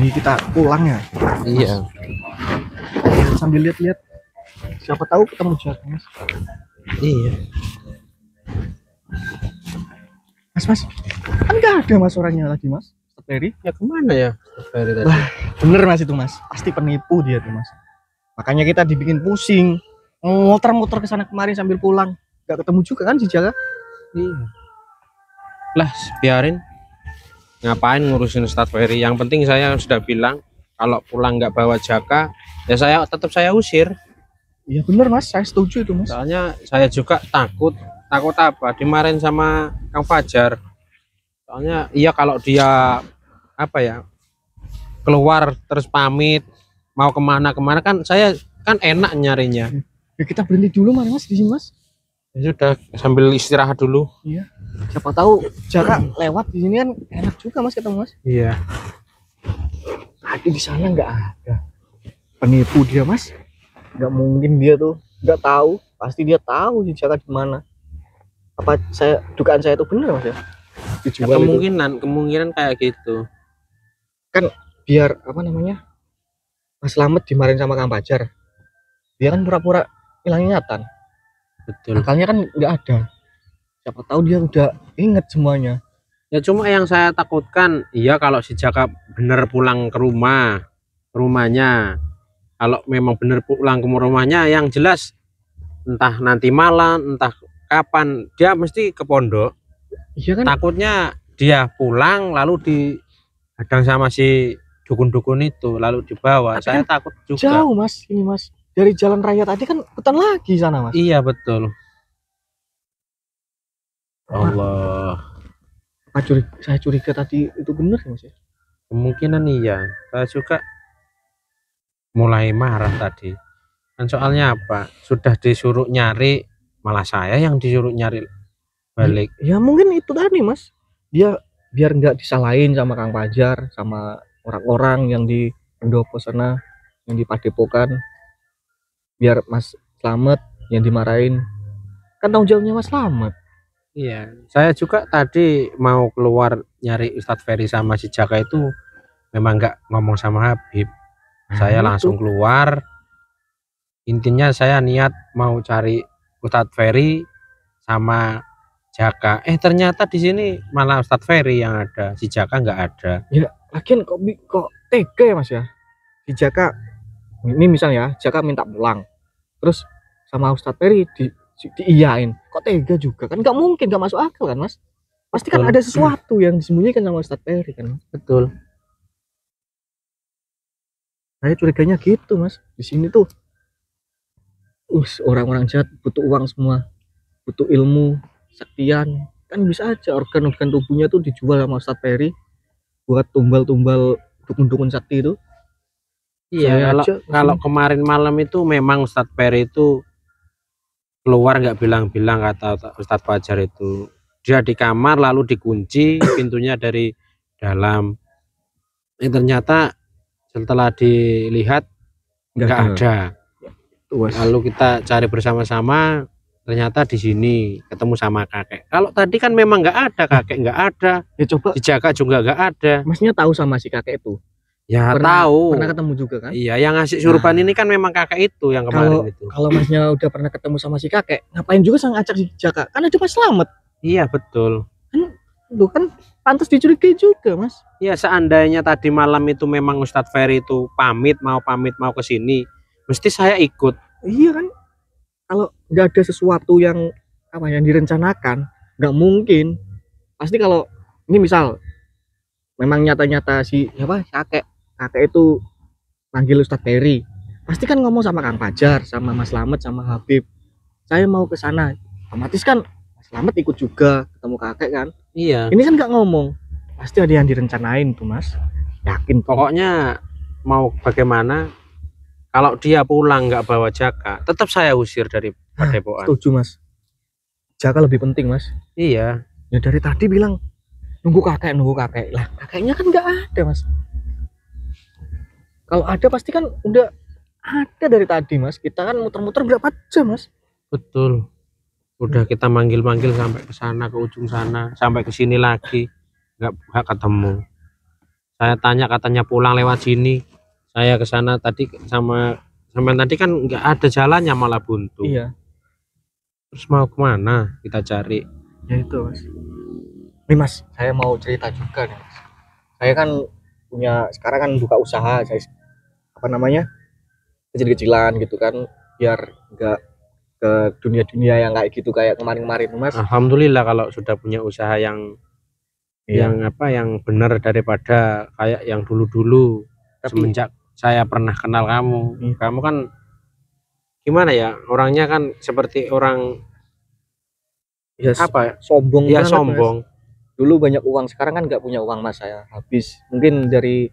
Ini kita pulang ya. Iya. Sambil lihat-lihat. Siapa tahu ketemu Jaka, Mas. Iya. Mas. Kan nggak ada Mas orangnya lagi, Mas. Ustadz Ferry. Ya kemana ya Ferry tadi? Wah, bener Mas itu, Mas. Pasti penipu dia tuh, Mas. Makanya kita dibikin pusing. Muter-muter ke sana kemari sambil pulang. Nggak ketemu juga kan si Jaka? Iya. Lah, biarin. Ngapain ngurusin Ustadz Ferry? Yang penting saya sudah bilang kalau pulang nggak bawa Jaka, ya saya usir. Iya bener Mas, saya setuju itu Mas. Soalnya saya juga takut apa? Dimarahin sama Kang Fajar. Soalnya iya kalau dia apa ya? Keluar terus pamit mau kemana kan saya kan enak nyarinya. Ya kita berhenti dulu Mas di sini Mas. Ya sudah sambil istirahat dulu. Iya. Siapa tahu Jaka lewat di sini kan enak juga Mas ketemu Mas. Iya. Tadi di sana nggak ada. Penipu dia Mas. Nggak mungkin dia tuh nggak tahu. Pasti dia tahu si Jaka di mana. Apa dugaan saya itu benar Mas ya? Ya, kemungkinan kayak gitu. Kan biar apa namanya? Mas Slamet dimarahin sama Kang Fajar. Dia kan pura-pura hilang ingatan. Betul. Akalnya kan nggak ada. Siapa tahu dia udah inget semuanya. Ya cuma yang saya takutkan, iya kalau si Jaka bener pulang ke rumahnya. Kalau memang bener pulang ke rumahnya, yang jelas entah nanti malam, entah kapan, dia mesti ke pondok. Iya kan? Takutnya dia pulang lalu dihadang sama si dukun-dukun itu, lalu dibawa. Saya kan takut juga. Jauh Mas, ini Mas. Dari jalan raya tadi kan hutan lagi sana Mas. Iya betul. Allah. Saya curiga tadi itu benar Mas ya? Kemungkinan iya. Saya juga mulai marah tadi. Dan soalnya apa? Sudah disuruh nyari, malah saya yang disuruh nyari balik. Ya mungkin itu tadi Mas. Dia biar nggak disalahin sama Kang Fajar, sama orang-orang yang di pendopo sana, yang di Padepokan. Biar Mas Slamet yang dimarahin. Kan tanggung jawabnya Mas Slamet. Iya, saya juga tadi mau keluar nyari Ustadz Ferry sama si Jaka itu memang nggak ngomong sama Habib. Saya langsung keluar. Intinya saya niat mau cari Ustadz Ferry sama Jaka. Ternyata di sini malah Ustadz Ferry yang ada, si Jaka nggak ada. Ya, lagian kok tega ya Mas ya? Si Jaka ini misalnya Jaka minta pulang. Terus sama Ustadz Ferry diiyain. Kok tega juga? Kan nggak mungkin, nggak masuk akal kan Mas? Pasti kan ada sesuatu yang disembunyikan sama Ustadz Ferry kan? Betul. Saya curiganya gitu Mas. Di sini tuh orang-orang jahat butuh uang semua, butuh ilmu, saktian. Kan bisa aja organ-organ tubuhnya tuh dijual sama Ustadz Ferry buat tumbal-tumbal dukun-dukun sakti itu. Iya, kalau kemarin malam itu memang Ustadz Ferry itu keluar nggak bilang-bilang, kata Ustadz Fajar itu. Dia di kamar lalu dikunci pintunya dari dalam. Ternyata setelah dilihat nggak ada. Lalu kita cari bersama-sama, ternyata di sini ketemu sama kakek. Kalau tadi kan memang nggak ada, kakek nggak ada. Ya coba si Jaka juga nggak ada. Masnya tahu sama si kakek itu? Ya tahu. Pernah ketemu juga kan? Iya, yang ngasih surupan ini kan memang kakek itu yang kemarin itu. Kalau Masnya udah pernah ketemu sama si kakek, ngapain juga sang ngajak si Jaka? Kan ada Mas Slamet. Iya betul. Lu kan pantas dicurigai juga Mas. Iya, seandainya tadi malam itu memang Ustadz Ferry itu pamit mau ke sini, mesti saya ikut. Iya kan? Kalau nggak ada sesuatu yang yang direncanakan, nggak mungkin. Pasti kalau ini misal memang nyata-nyata si kakek itu manggil Ustadz Ferry, pasti kan ngomong sama Kang Fajar, sama Mas Slamet, sama Habib, saya mau ke sana. Otomatis kan Mas Slamet ikut juga ketemu kakek kan. Iya. Ini kan nggak ngomong, pasti ada yang direncanain tuh Mas. Yakin. Pokoknya mau bagaimana, kalau dia pulang nggak bawa Jaka, tetap saya usir dari Padepokan. Setuju Mas. Jaka lebih penting Mas. Iya. Ya dari tadi bilang nunggu kakek lah, kakeknya kan nggak ada Mas. Kalau ada pasti kan udah ada dari tadi Mas. Kita kan muter-muter berapa jam Mas? Betul. Udah kita manggil-manggil sampai ke sana, ke ujung sana, sampai ke sini lagi nggak ketemu. Saya tanya katanya pulang lewat sini. Saya ke sana tadi sama tadi kan nggak ada jalannya malah buntu. Iya. Terus mau kemana kita cari? Ya itu mas. Nih mas, saya mau cerita juga nih mas. Saya kan punya sekarang kan buka usaha, saya apa namanya kecil-kecilan gitu kan, biar nggak ke dunia-dunia yang kayak gitu kayak kemarin-kemarin mas. Alhamdulillah kalau sudah punya usaha yang yang benar daripada kayak yang dulu-dulu. Semenjak saya pernah kenal kamu, kamu kan gimana ya, orangnya kan seperti orang sombong ya, banget, sombong mas. Dulu banyak uang, sekarang kan nggak punya uang mas, saya habis. Mungkin dari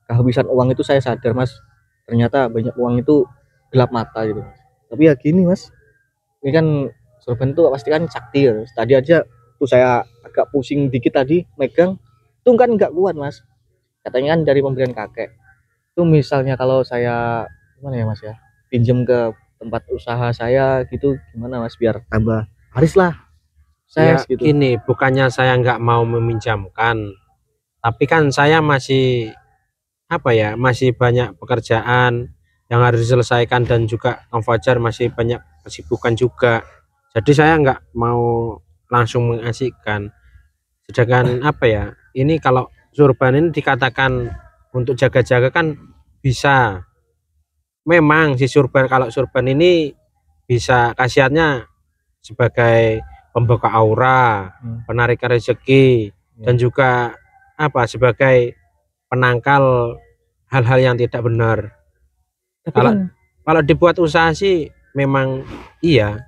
kehabisan uang itu saya sadar mas, ternyata banyak uang itu gelap mata gitu mas. Tapi ya gini mas, ini kan sorban itu pasti kan sakti ya mas. Tadi aja tuh saya agak pusing dikit tadi megang tuh kan nggak kuat mas, katanya kan dari pemberian kakek. Itu misalnya kalau saya gimana ya mas ya, pinjam ke tempat usaha saya gitu, gimana mas biar tambah laris lah ya gitu. Gini, bukannya saya nggak mau meminjamkan, tapi kan saya masih masih banyak pekerjaan yang harus diselesaikan, dan juga Kang Fajar masih banyak kesibukan juga, jadi saya nggak mau langsung mengasihkan. Sedangkan ini kalau sorban ini dikatakan untuk jaga-jaga kan bisa. Memang si sorban, kalau sorban ini bisa khasiatnya sebagai pembuka aura, penarik rezeki, dan juga sebagai penangkal hal-hal yang tidak benar. Tapi kalau dibuat usaha sih memang iya.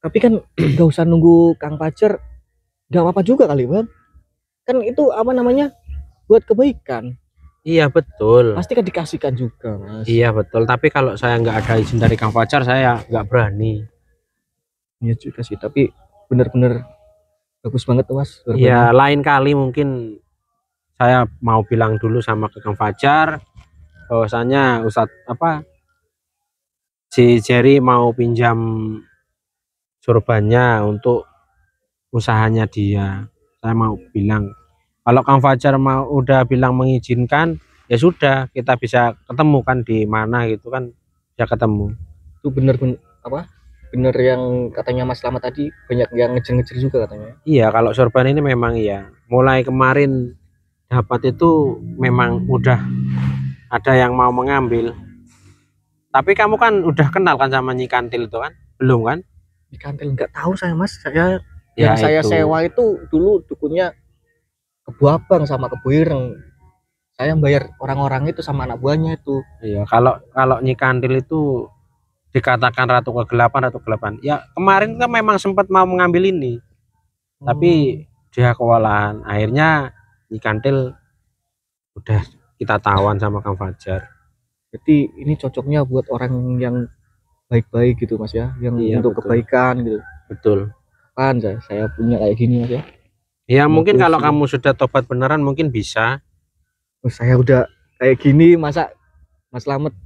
Tapi kan nggak usah nunggu Kang Fajar, nggak apa-apa juga kali bang. Kan itu buat kebaikan. Iya betul. Pasti kan dikasihkan juga mas. Iya betul. Tapi kalau saya nggak ada izin dari Kang Fajar, saya nggak berani. Iya juga sih. Tapi bener-bener bagus banget tuh mas. Iya, lain kali mungkin saya mau bilang dulu sama ke Kang Fajar bahwasanya si Jerry mau pinjam sorbannya untuk usahanya dia. Saya mau bilang, kalau Kang Fajar udah bilang mengizinkan, ya sudah, kita bisa ketemu kan di mana gitu kan, bisa ketemu. Itu bener yang katanya Mas Lama tadi, banyak yang ngejar-ngejar juga katanya. Iya, kalau sorban ini memang iya. Mulai kemarin dapat itu memang udah ada yang mau mengambil. Tapi kamu kan udah kenal kan sama Nyi Kantil itu kan? Belum kan? Nyi Kantil nggak tahu saya mas. Saya yang saya sewa itu dulu dukunnya Kebu Abang sama Kebu Ireng. Saya bayar orang-orang itu sama anak buahnya itu. Iya, kalau Nyi Kantil itu dikatakan ratu kegelapan. Ya kemarin kan memang sempat mau mengambil ini. Tapi dia kewalahan. Akhirnya Nyi Kantil udah kita tawan sama Kang Fajar. Jadi ini cocoknya buat orang yang baik-baik gitu mas ya, yang untuk kebaikan gitu. Betul. Kan saya punya kayak gini mas ya. Ya mungkin kalau kamu sudah tobat beneran mungkin bisa. Saya udah kayak gini, masa Mas Slamet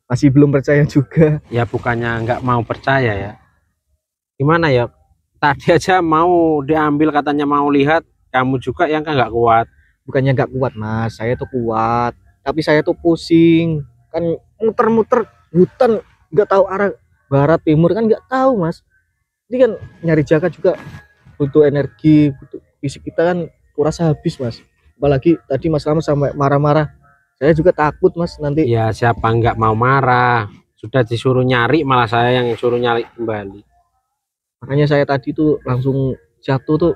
masih belum percaya juga? Ya bukannya nggak mau percaya ya. Gimana ya? Tadi aja mau diambil katanya mau lihat, kamu juga yang kan nggak kuat. Bukannya nggak kuat mas, saya tuh kuat. Tapi saya tuh pusing. Kan muter-muter hutan, nggak tahu arah barat timur kan nggak tahu mas. Ini kan nyari jaga juga butuh energi, butuh fisik kita kan kurasa habis mas. Apalagi tadi Mas Slamet sampai marah-marah, saya juga takut mas nanti. Ya siapa nggak mau marah, sudah disuruh nyari malah saya yang suruh nyari kembali. Makanya saya tadi tuh langsung jatuh tuh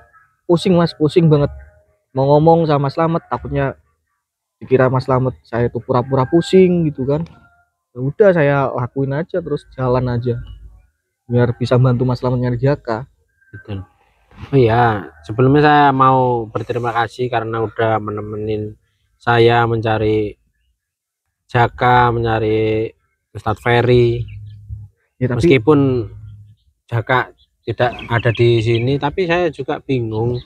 pusing mas, pusing banget mau ngomong sama Mas Slamet, takutnya dikira Mas Slamet saya tuh pura-pura pusing gitu kan. Ya udah saya lakuin aja, terus jalan aja biar bisa bantu Mas Slamet nyari jaka. Betul. Oh iya, sebelumnya saya mau berterima kasih karena udah menemenin saya mencari Jaka, mencari Ustadz Ferry. Ya, tapi meskipun Jaka tidak ada di sini, tapi saya juga bingung.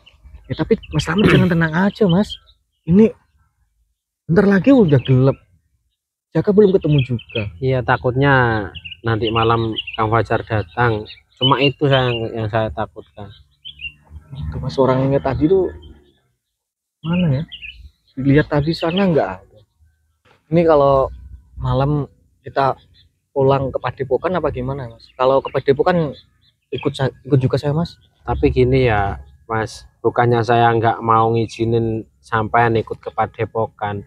Ya tapi Mas Slamet jangan tenang aja mas. Ini bentar lagi udah gelap. Jaka belum ketemu juga. Iya, takutnya nanti malam Kang Fajar datang. Cuma itu yang saya takutkan. Itu mas, orangnya tadi tuh mana ya? lihat tadi sana nggak ada. Ini kalau malam kita pulang ke Padepokan apa gimana Mas? Kalau ke Padepokan ikut juga saya Mas. Tapi gini ya Mas, bukannya saya nggak mau ngizinin sampean ikut ke Padepokan,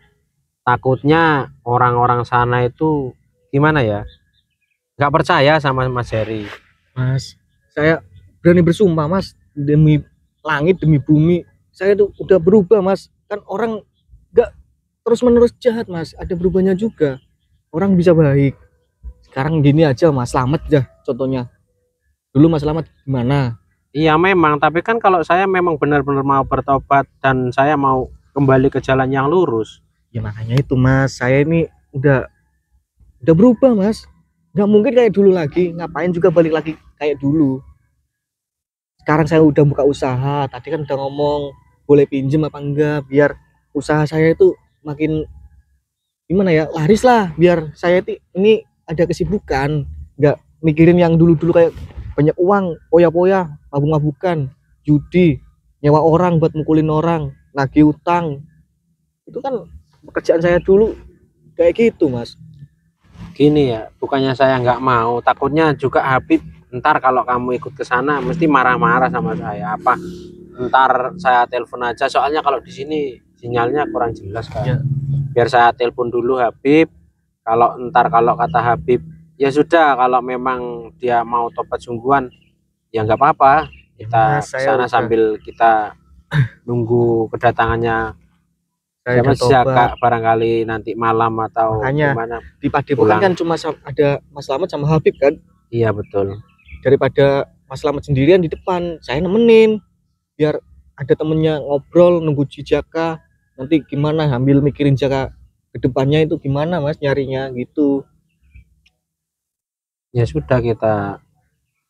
takutnya orang-orang sana itu gimana ya, nggak percaya sama Mas Heri. Mas, saya berani bersumpah Mas, demi langit demi bumi, saya tuh udah berubah Mas. Kan orang nggak terus menerus jahat Mas, ada berubahnya juga, orang bisa baik. Sekarang gini aja Mas Slamet ya contohnya, dulu Mas Slamet gimana? Iya memang, tapi kan kalau saya memang benar-benar mau bertobat dan saya mau kembali ke jalan yang lurus. Ya makanya itu Mas, saya ini udah berubah Mas, nggak mungkin kayak dulu lagi. Ngapain juga balik lagi kayak dulu. Sekarang saya udah buka usaha, tadi kan udah ngomong boleh pinjem apa enggak, biar usaha saya itu makin gimana ya, laris lah, biar saya ini ada kesibukan, nggak mikirin yang dulu-dulu kayak banyak uang, poya-poya, mabuk-mabukan, judi, nyewa orang buat mukulin orang, nagih utang. Itu kan pekerjaan saya dulu kayak gitu Mas. Gini ya, bukannya saya nggak mau, takutnya juga Habib ntar kalau kamu ikut ke sana mesti marah-marah sama saya. Apa ntar saya telepon aja, soalnya kalau di sini sinyalnya kurang jelas kan ya. Biar saya telepon dulu Habib, kalau ntar kalau kata Habib ya sudah, kalau memang dia mau tobat sungguhan ya nggak apa-apa, kita sana sambil kita nunggu kedatangannya siapa Jaka barangkali nanti malam atau gimana. Di Padepokan kan cuma ada Mas Slamet sama Habib kan. Iya betul, daripada Mas Slamet sendirian di depan, saya nemenin biar ada temennya ngobrol nunggu si Jaka, nanti gimana sambil mikirin Jaka kedepannya itu gimana Mas nyarinya gitu. Ya sudah kita.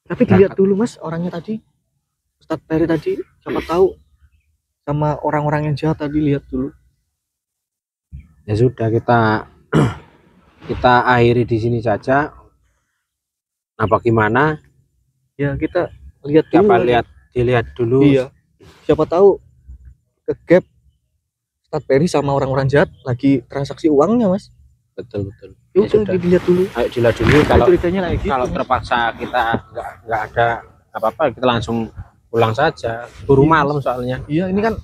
Tapi dilihat dulu Mas orangnya tadi, Ustadz Peri tadi, siapa tahu sama orang-orang yang jahat tadi, lihat dulu. Ya sudah kita akhiri di sini saja. Apa gimana? Ya kita lihat dulu. Dilihat dulu. Iya. Siapa tahu ke gap Ustadz Peri sama orang-orang jahat lagi transaksi uangnya Mas. Betul. Ya sudah dilihat dulu. Ayo dilihat dulu. Kalau gitu, terpaksa kita nggak ada apa-apa, kita langsung pulang saja. Buru malam soalnya. Iya, ini kan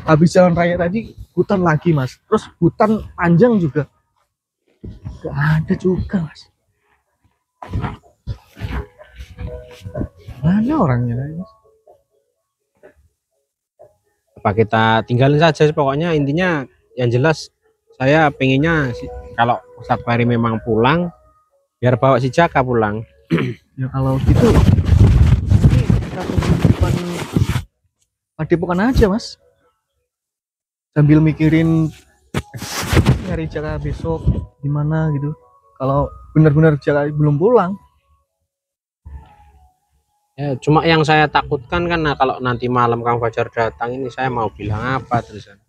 habis jalan raya tadi hutan lagi Mas. Terus hutan panjang juga. Gak ada juga Mas. Mana orangnya Mas? Apa kita tinggalin saja, pokoknya intinya yang jelas saya pengennya kalau Ustadz Peri memang pulang, biar bawa si Jaka pulang. Ya kalau gitu kita depan Padepokan aja Mas, sambil mikirin nyari Jaka besok gimana gitu. Kalau benar-benar Jaka belum pulang. Ya cuma yang saya takutkan kan, kalau nanti malam Kang Fajar datang ini saya mau bilang apa terusan.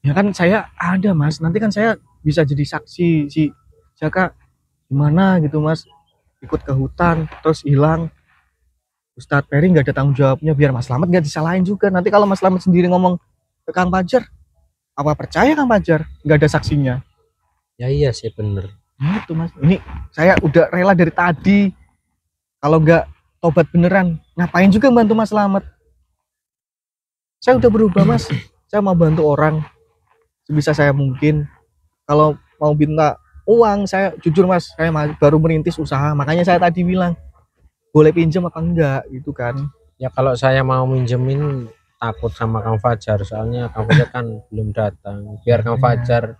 Ya kan saya ada Mas, nanti kan saya bisa jadi saksi si Jaka gimana gitu Mas, ikut ke hutan terus hilang, Ustadz Peri nggak ada tanggung jawabnya, biar Mas Slamet nggak disalahin juga. Nanti kalau Mas Slamet sendiri ngomong ke Kang Fajar, apa percaya Kang Fajar nggak ada saksinya? Ya iya sih bener. Nah, itu Mas, ini saya udah rela dari tadi. Kalau nggak tobat beneran, ngapain juga bantu Mas Slamet? Saya udah berubah Mas, saya mau bantu orang sebisa saya mungkin. Kalau mau minta uang, saya jujur Mas, saya baru merintis usaha, makanya saya tadi bilang boleh pinjam apa enggak gitu kan. Ya kalau saya mau minjemin takut sama Kang Fajar, soalnya Kang Fajar kan belum datang. Biar Kang Fajar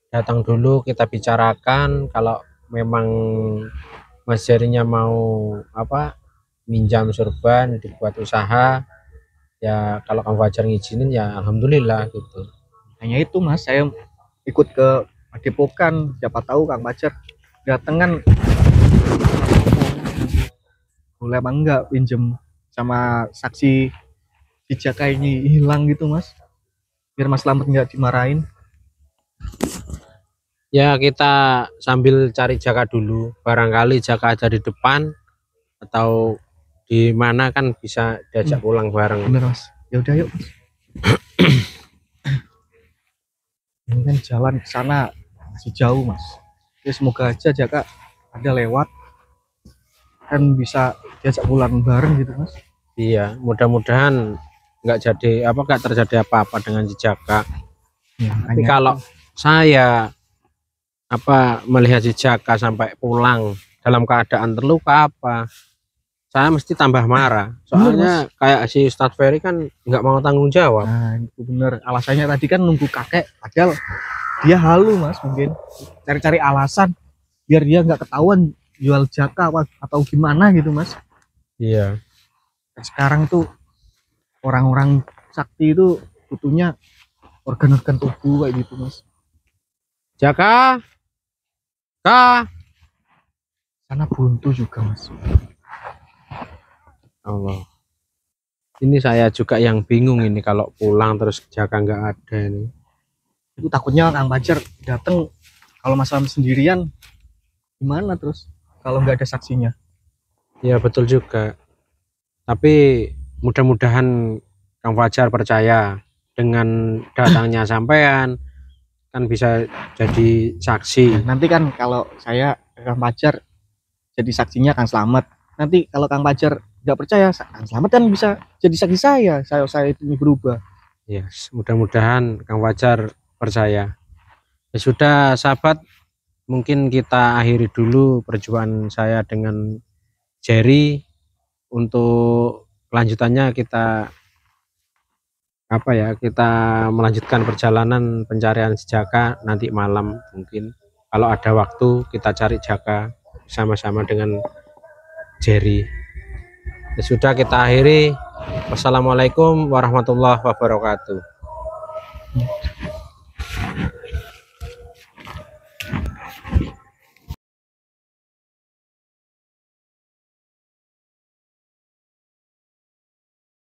datang dulu, kita bicarakan. Kalau memang Mas Jarinya mau apa minjam surban dibuat usaha, ya kalau Kang Fajar ngizinin ya alhamdulillah gitu. Hanya itu Mas, saya ikut ke Padepokan, siapa tahu Kang Fajar dateng kan, boleh apa enggak pinjem sama saksi si Jaka ini hilang gitu Mas, biar Mas Slamet nggak dimarahin. Ya kita sambil cari Jaka dulu, barangkali Jaka ada di depan atau di mana kan bisa diajak pulang bareng. Bener Mas, ya udah yuk. dengan jalan ke sana masih jauh mas. Ya semoga aja Jaka ada lewat kan bisa diajak pulang bareng gitu mas. Iya, mudah-mudahan nggak terjadi apa-apa dengan si Jaka. Ya, Tapi kalau saya melihat si Jaka sampai pulang dalam keadaan terluka saya mesti tambah marah. Soalnya kayak si Ustadz Ferry kan nggak mau tanggung jawab. Nah itu bener, alasannya tadi kan nunggu kakek, padahal dia halu mas, mungkin cari-cari alasan biar dia nggak ketahuan jual Jaka atau gimana gitu mas. Iya. Sekarang tuh orang-orang sakti itu butuhnya organ-organ tubuh kayak gitu mas. Jaka Karena buntu juga mas. Allah, ini saya juga yang bingung ini kalau pulang terus Jaka nggak ada ini. Itu takutnya Kang Pajar datang kalau masalah sendirian gimana terus kalau nggak ada saksinya. Ya betul juga, tapi mudah-mudahan Kang Fajar percaya dengan datangnya sampean kan bisa jadi saksi. Nanti kan kalau saya Kang Pajar jadi saksinya Kang Slamet, nanti kalau Kang Pajar nggak percaya Kang Slamet kan bisa jadi saksi saya itu berubah. Yes, mudah-mudahan Kang Fajar percaya. Ya sudah sahabat, mungkin kita akhiri dulu perjumpaan saya dengan Jerry. Untuk kelanjutannya kita kita melanjutkan perjalanan pencarian si Jaka nanti malam. Mungkin kalau ada waktu kita cari Jaka sama-sama dengan Jerry. Ya sudah, kita akhiri. Wassalamualaikum warahmatullahi wabarakatuh.